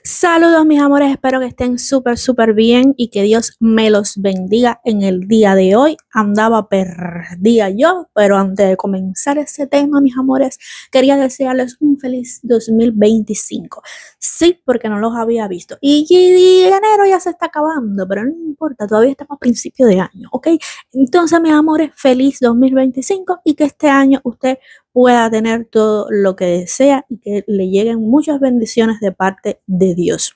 Saludos mis amores, espero que estén súper bien y que Dios me los bendiga en el día de hoy. Andaba perdida yo, pero antes de comenzar este tema, mis amores, quería desearles un feliz 2025. Sí, porque no los había visto. Y enero ya se está acabando, pero no importa, todavía estamos a principio de año, ¿ok? Entonces, mis amores, feliz 2025 y que este año usted pueda tener todo lo que desea y que le lleguen muchas bendiciones de parte de Dios.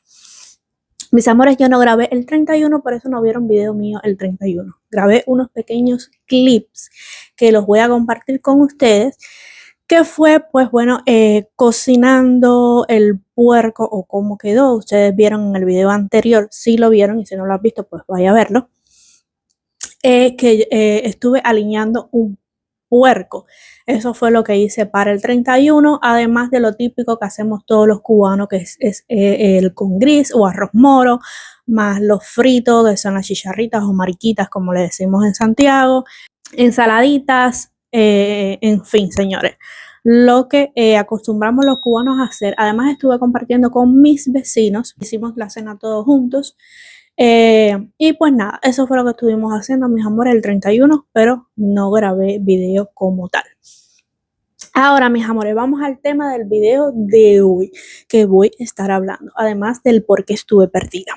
Mis amores, yo no grabé el 31, por eso no vieron video mío el 31. Grabé unos pequeños clips que los voy a compartir con ustedes, que fue, pues bueno, cocinando el puerco o cómo quedó. Ustedes vieron en el video anterior, si lo vieron, y si no lo han visto, pues vaya a verlo. Estuve aliñando un puerco. Eso fue lo que hice para el 31, además de lo típico que hacemos todos los cubanos, que es el con gris o arroz moro, más los fritos, que son las chicharritas o mariquitas, como le decimos en Santiago, ensaladitas, en fin, señores. Lo que acostumbramos los cubanos a hacer. Además, estuve compartiendo con mis vecinos, hicimos la cena todos juntos. Y pues nada, eso fue lo que estuvimos haciendo, mis amores, el 31, pero no grabé video como tal. Ahora, mis amores, vamos al tema del video de hoy que voy a estar hablando, además del por qué estuve perdida.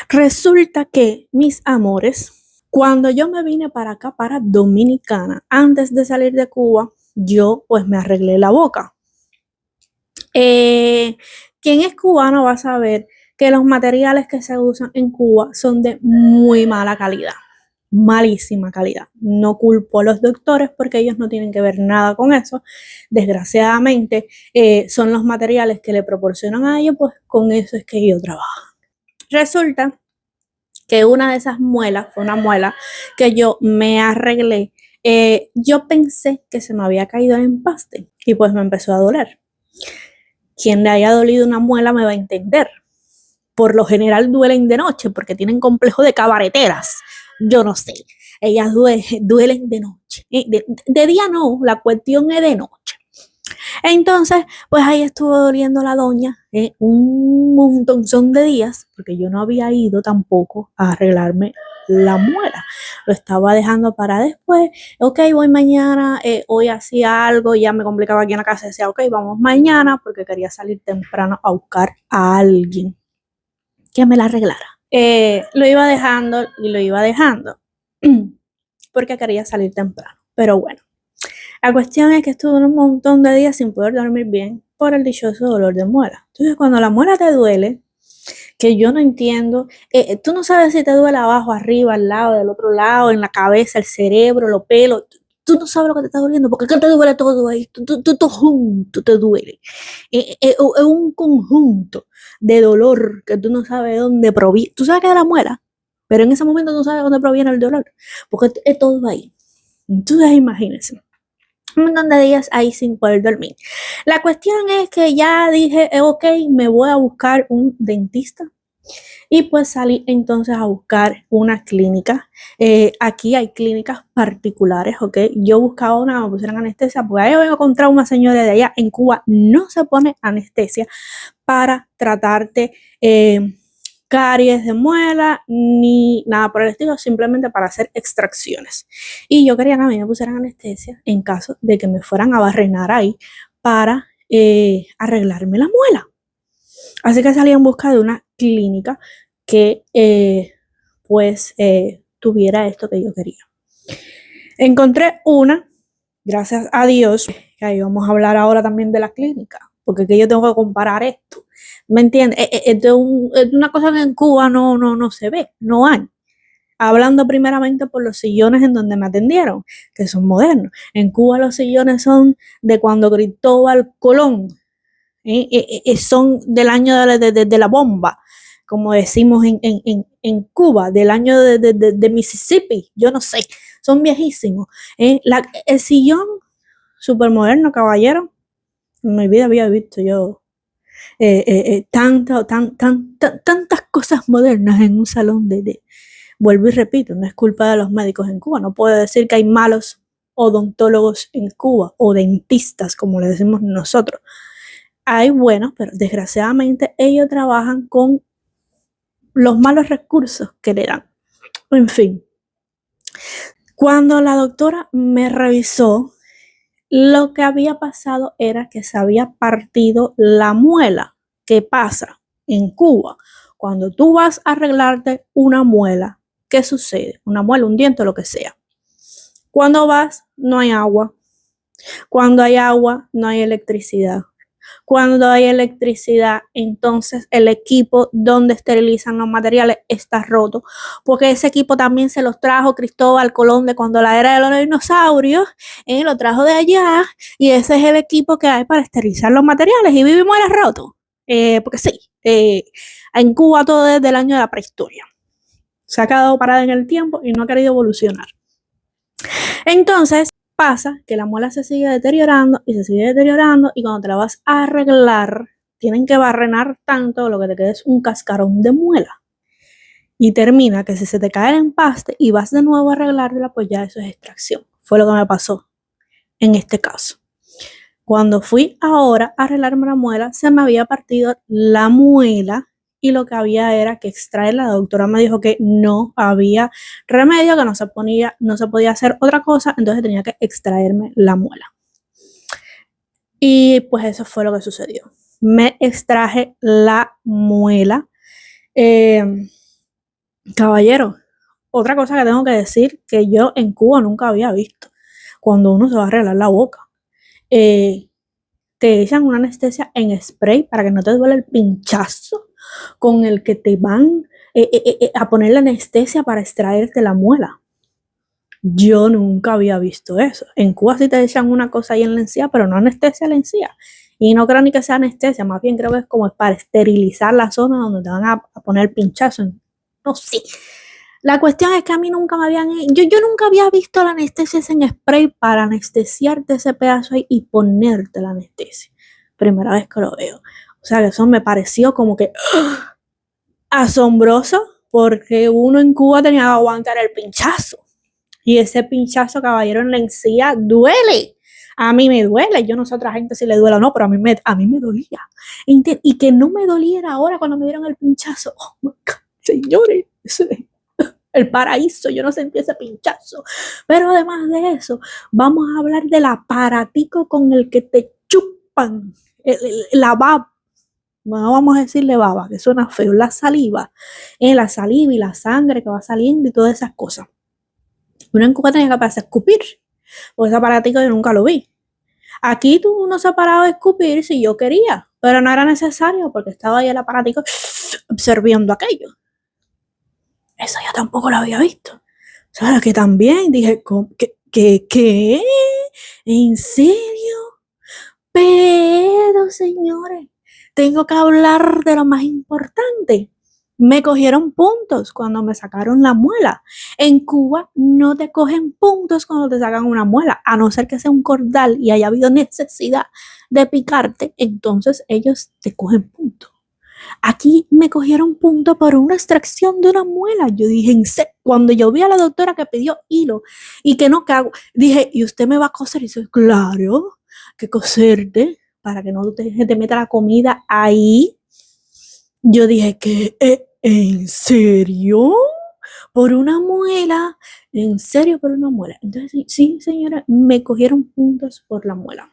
Resulta que, mis amores, cuando yo me vine para acá, para Dominicana, antes de salir de Cuba, yo pues me arreglé la boca. Quien es cubano va a saber que los materiales que se usan en Cuba son de muy mala calidad, malísima calidad. No culpo a los doctores porque ellos no tienen que ver nada con eso. Desgraciadamente, son los materiales que le proporcionan a ellos, pues con eso es que yo trabajo. Resulta que una de esas muelas fue una muela que yo me arreglé. Yo pensé que se me había caído el empaste y pues me empezó a doler. Quien le haya dolido una muela me va a entender. Por lo general duelen de noche porque tienen complejo de cabareteras. Yo no sé, ellas duelen de noche. De día no, la cuestión es de noche. Entonces, pues ahí estuvo doliendo la doña un montonzón de días, porque yo no había ido tampoco a arreglarme la muela. Lo estaba dejando para después. Ok, voy mañana, hoy hacía algo, ya me complicaba aquí en la casa, decía, ok, vamos mañana, porque quería salir temprano a buscar a alguien que me la arreglara. Lo iba dejando y lo iba dejando, porque quería salir temprano. Pero bueno, la cuestión es que estuve un montón de días sin poder dormir bien por el dichoso dolor de muela. Entonces, cuando la muela te duele, que yo no entiendo, tú no sabes si te duele abajo, arriba, al lado, del otro lado, en la cabeza, el cerebro, los pelos. Tú no sabes lo que te está doliendo, porque ¿qué te duele todo ahí? Todo junto te duele. Es un conjunto de dolor que tú no sabes de dónde proviene. Tú sabes que es de la muela, pero en ese momento no sabes de dónde proviene el dolor, porque es todo ahí. Entonces, imagínense un montón de días ahí sin poder dormir. La cuestión es que ya dije, ok, me voy a buscar un dentista. Y pues salí entonces a buscar una clínica. Aquí hay clínicas particulares, ¿ok? Yo buscaba una que me pusieran anestesia, porque ahí voy a encontrar una señora de allá. En Cuba no se pone anestesia para tratarte caries de muela ni nada por el estilo, simplemente para hacer extracciones. Y yo quería que a mí me pusieran anestesia en caso de que me fueran a barrenar ahí para arreglarme la muela. Así que salí en busca de una clínica que tuviera esto que yo quería. Encontré una, gracias a Dios, que ahí vamos a hablar ahora también de la clínica, porque que yo tengo que comparar esto. ¿Me entiendes? Esto es una cosa que en Cuba no se ve, no hay. Hablando primeramente por los sillones en donde me atendieron, que son modernos. En Cuba los sillones son de cuando Cristóbal Colón, son del año de la bomba, como decimos en Cuba, del año de Mississippi, yo no sé, son viejísimos. El sillón súper moderno, caballero, en mi vida había visto yo tantas cosas modernas en un salón vuelvo y repito, no es culpa de los médicos en Cuba, no puedo decir que hay malos odontólogos en Cuba o dentistas, como le decimos nosotros. hay buenos, pero desgraciadamente ellos trabajan con los malos recursos que le dan. En fin, cuando la doctora me revisó, lo que había pasado era que se había partido la muela. ¿Qué pasa? En Cuba, cuando tú vas a arreglarte una muela, ¿qué sucede? Una muela, un diente, lo que sea. Cuando vas, no hay agua. Cuando hay agua, no hay electricidad. Cuando hay electricidad, entonces el equipo donde esterilizan los materiales está roto, porque ese equipo también se los trajo Cristóbal Colón de cuando la era de los dinosaurios, lo trajo de allá, y ese es el equipo que hay para esterilizar los materiales, y vivimos era roto, porque sí, en Cuba todo desde el año de la prehistoria. Se ha quedado parada en el tiempo y no ha querido evolucionar. Entonces, pasa que la muela se sigue deteriorando y se sigue deteriorando, y cuando te la vas a arreglar, tienen que barrenar tanto, lo que te queda es un cascarón de muela. Y termina que si se te cae el empaste y vas de nuevo a arreglártela, pues ya eso es extracción. Fue lo que me pasó en este caso. Cuando fui ahora a arreglarme la muela, se me había partido la muela y lo que había era que extraerla. La doctora me dijo que no había remedio, que no se podía hacer otra cosa, entonces tenía que extraerme la muela. Y pues eso fue lo que sucedió. Me extraje la muela. Caballero, otra cosa que tengo que decir que yo en Cuba nunca había visto, cuando uno se va a arreglar la boca, te echan una anestesia en spray para que no te duele el pinchazo con el que te van a poner la anestesia para extraerte la muela. Yo nunca había visto eso. En Cuba sí te echan una cosa ahí en la encía, pero no anestesia en la encía. Y no creo ni que sea anestesia, más bien creo que es como para esterilizar la zona donde te van a poner el pinchazo. No sé. La cuestión es que a mí nunca me habían... Yo nunca había visto la anestesia en spray para anestesiarte ese pedazo ahí y ponerte la anestesia. Primera vez que lo veo. O sea, que eso me pareció como que asombroso, porque uno en Cuba tenía que aguantar el pinchazo. Y ese pinchazo, caballero, en la encía duele. A mí me duele. Yo no sé a otra gente si le duele o no, pero a mí me dolía. Y que no me doliera ahora cuando me dieron el pinchazo. Oh my God, señores. El paraíso, yo no sentí ese pinchazo. Pero además de eso, vamos a hablar del aparatico con el que te chupan la baba. No vamos a decirle baba, que suena feo, la saliva y la sangre que va saliendo y todas esas cosas. Uno en Cuba tenía que pasar a escupir, porque ese aparatico yo nunca lo vi. Aquí tú no se paraba de escupir si yo quería, pero no era necesario porque estaba ahí el aparatico absorbiendo aquello. Eso yo tampoco lo había visto. O sea, que también dije, ¿qué? ¿En serio? Pero, señores, tengo que hablar de lo más importante. Me cogieron puntos cuando me sacaron la muela. En Cuba no te cogen puntos cuando te sacan una muela, a no ser que sea un cordal y haya habido necesidad de picarte, entonces ellos te cogen puntos. Aquí me cogieron puntos por una extracción de una muela. Yo dije, cuando yo vi a la doctora que pidió hilo y que no cago, dije, ¿y usted me va a coser? Y dice, claro, que coserte para que no te meta la comida ahí. Yo dije, ¿qué? ¿En serio? ¿Por una muela? ¿En serio por una muela? Entonces, sí, señora, me cogieron puntos por la muela.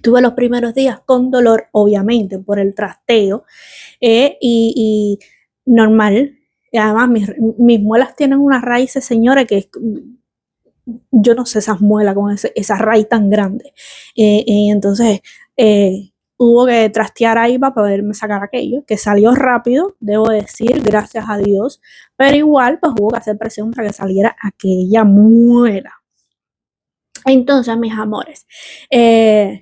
Tuve los primeros días con dolor, obviamente, por el trasteo, y normal. Y además, mis muelas tienen unas raíces, señores, que yo no sé esas muelas con esa raíz tan grande. Entonces, hubo que trastear ahí para poderme sacar aquello, que salió rápido, debo decir, gracias a Dios, pero igual, pues hubo que hacer presión para que saliera aquella muela. Entonces, mis amores,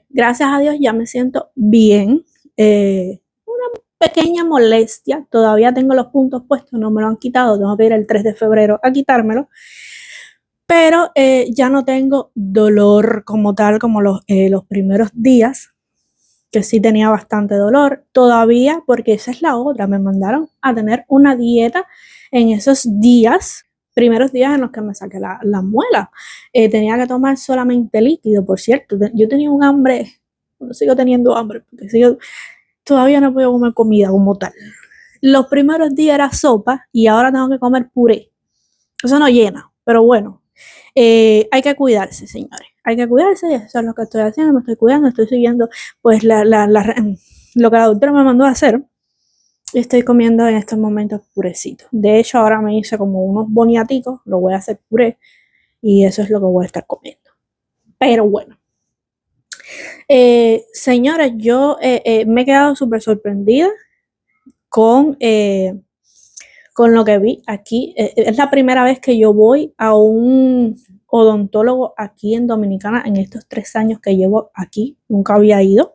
gracias a Dios ya me siento bien. Una pequeña molestia, todavía tengo los puntos puestos, no me lo han quitado, tengo que ir el 3 de febrero a quitármelo, pero ya no tengo dolor como tal, como los primeros días, que sí tenía bastante dolor todavía, porque esa es la otra, me mandaron a tener una dieta en esos días, primeros días en los que me saqué la muela. Tenía que tomar solamente líquido, por cierto. Yo tenía un hambre sigo teniendo hambre, porque todavía no puedo comer comida como tal. Los primeros días era sopa y ahora tengo que comer puré. Eso no llena, pero bueno, hay que cuidarse, señores. Hay que cuidarse y eso es lo que estoy haciendo. Me estoy cuidando, estoy siguiendo pues lo que la doctora me mandó a hacer. Y estoy comiendo en estos momentos purecito. De hecho, ahora me hice como unos boniaticos, lo voy a hacer puré y eso es lo que voy a estar comiendo. Pero bueno. Señores, yo me he quedado súper sorprendida con lo que vi aquí. Es la primera vez que yo voy a un odontólogo aquí en Dominicana en estos 3 años que llevo aquí. Nunca había ido.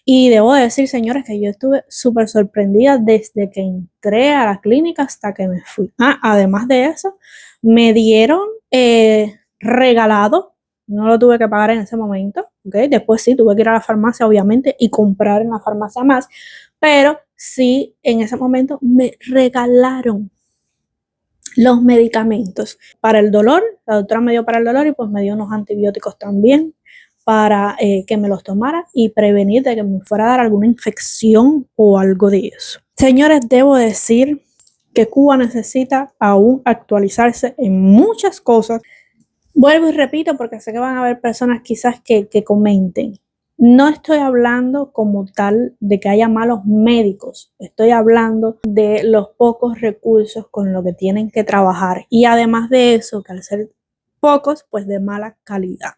Y debo decir, señores, que yo estuve súper sorprendida desde que entré a la clínica hasta que me fui. Además de eso, me dieron regalado, no lo tuve que pagar en ese momento, ¿ok? Después sí, tuve que ir a la farmacia, obviamente, y comprar en la farmacia más, pero sí, en ese momento me regalaron los medicamentos para el dolor. La doctora me dio para el dolor y pues me dio unos antibióticos también para que me los tomara y prevenir de que me fuera a dar alguna infección o algo de eso. Señores, debo decir que Cuba necesita aún actualizarse en muchas cosas. Vuelvo y repito porque sé que van a haber personas quizás que comenten. No estoy hablando como tal de que haya malos médicos, estoy hablando de los pocos recursos con los que tienen que trabajar y además de eso, que al ser pocos, pues de mala calidad.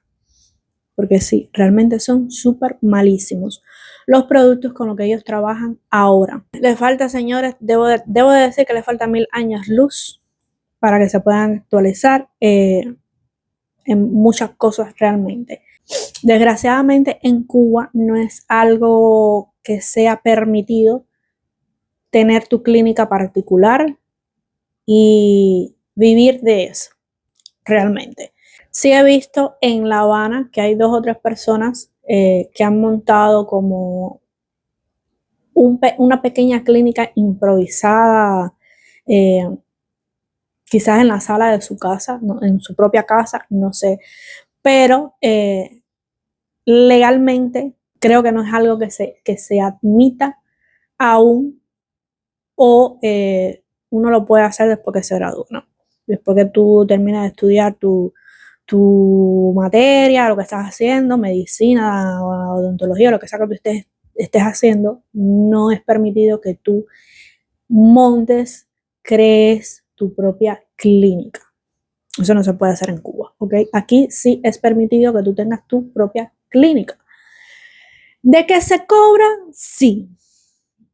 Porque sí, realmente son súper malísimos los productos con los que ellos trabajan ahora. Les falta, señores, debo de decir que les falta 1000 años luz para que se puedan actualizar en muchas cosas realmente. Desgraciadamente en Cuba no es algo que sea permitido tener tu clínica particular y vivir de eso, realmente. Sí he visto en La Habana que hay 2 o 3 personas que han montado como una pequeña clínica improvisada, quizás en la sala de su casa, ¿no? En su propia casa, no sé, pero legalmente creo que no es algo que se admita aún o uno lo puede hacer después que se gradúa, ¿no? Después que tú terminas de estudiar tu materia, lo que estás haciendo, medicina, odontología, lo que sea que tú estés haciendo, no es permitido que tú montes, crees tu propia clínica. Eso no se puede hacer en Cuba, ¿ok? Aquí sí es permitido que tú tengas tu propia clínica. ¿De qué se cobra? Sí,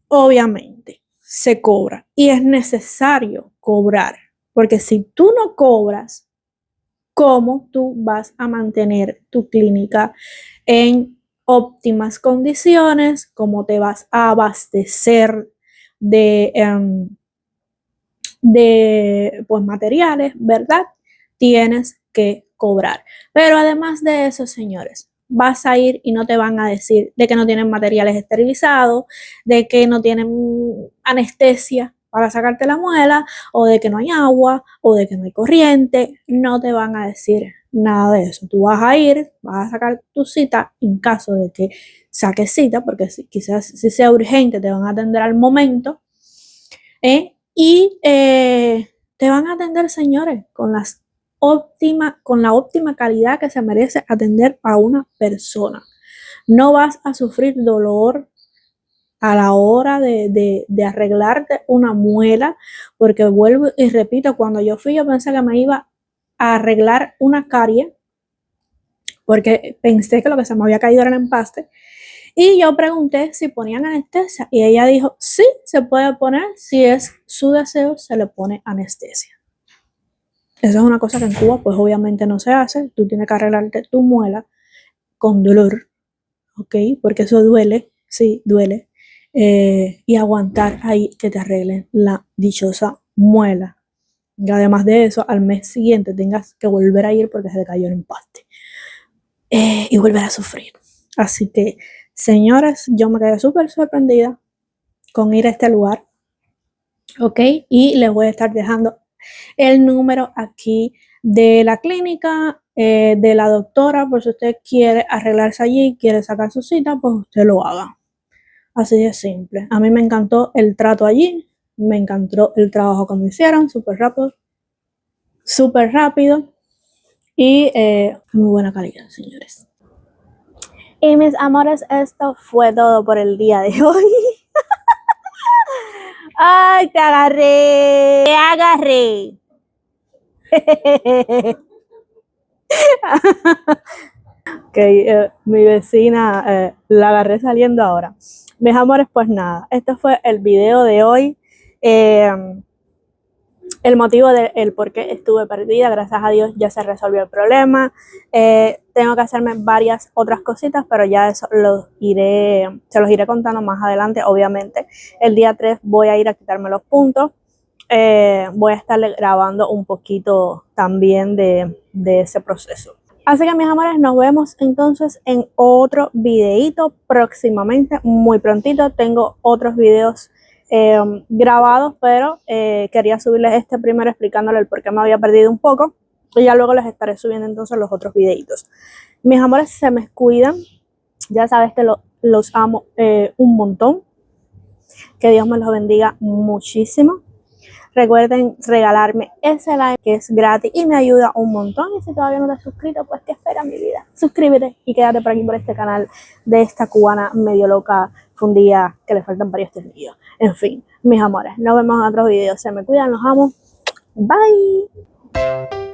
obviamente se cobra y es necesario cobrar, porque si tú no cobras, ¿cómo tú vas a mantener tu clínica en óptimas condiciones? ¿Cómo te vas a abastecer de pues, materiales, verdad? Tienes que cobrar. Pero además de eso, señores, vas a ir y no te van a decir de que no tienen materiales esterilizados, de que no tienen anestesia para sacarte la muela, o de que no hay agua, o de que no hay corriente. No te van a decir nada de eso. Tú vas a ir, vas a sacar tu cita en caso de que saques cita, porque quizás si sea urgente te van a atender al momento. Y te van a atender, señores, con la óptima calidad que se merece atender a una persona. No vas a sufrir dolor a la hora de arreglarte una muela, porque vuelvo y repito, cuando yo fui yo pensé que me iba a arreglar una carie, porque pensé que lo que se me había caído era el empaste, y yo pregunté si ponían anestesia y ella dijo, sí, se puede poner, si es su deseo, se le pone anestesia. Eso es una cosa que en Cuba pues obviamente no se hace, tú tienes que arreglarte tu muela con dolor, ¿ok? Porque eso duele, sí, duele, y aguantar ahí que te arreglen la dichosa muela. Y además de eso, al mes siguiente tengas que volver a ir porque se te cayó el empaste y volver a sufrir. Así que, señores, yo me quedé súper sorprendida con ir a este lugar, ¿ok? Y les voy a estar dejando el número aquí de la clínica de la doctora, por si usted quiere arreglarse allí, quiere sacar su cita, pues usted lo haga. Así de simple. A mí me encantó el trato allí, me encantó el trabajo que me hicieron, súper rápido y muy buena calidad, señores. Y mis amores, esto fue todo por el día de hoy. ¡Ay, te agarré! ¡Te agarré! Ok, mi vecina la agarré saliendo ahora. Mis amores, pues nada, este fue el video de hoy. El motivo del por qué estuve perdida, gracias a Dios ya se resolvió el problema. Tengo que hacerme varias otras cositas, pero ya eso se los iré contando más adelante. Obviamente el día 3 voy a ir a quitarme los puntos. Voy a estarle grabando un poquito también de ese proceso. Así que mis amores, nos vemos entonces en otro videito próximamente, muy prontito. Tengo otros videos grabados, pero quería subirles este primero explicándole el por qué me había perdido un poco y ya luego les estaré subiendo entonces los otros videitos. Mis amores, se me cuidan, ya sabes que los amo un montón, que Dios me los bendiga muchísimo. Recuerden regalarme ese like que es gratis y me ayuda un montón. Y si todavía no te has suscrito, pues ¿qué esperas, mi vida? Suscríbete y quédate por aquí por este canal de esta cubana medio loca, fundida, que le faltan varios tornillos. En fin, mis amores, nos vemos en otros videos. Se me cuidan, los amo. Bye.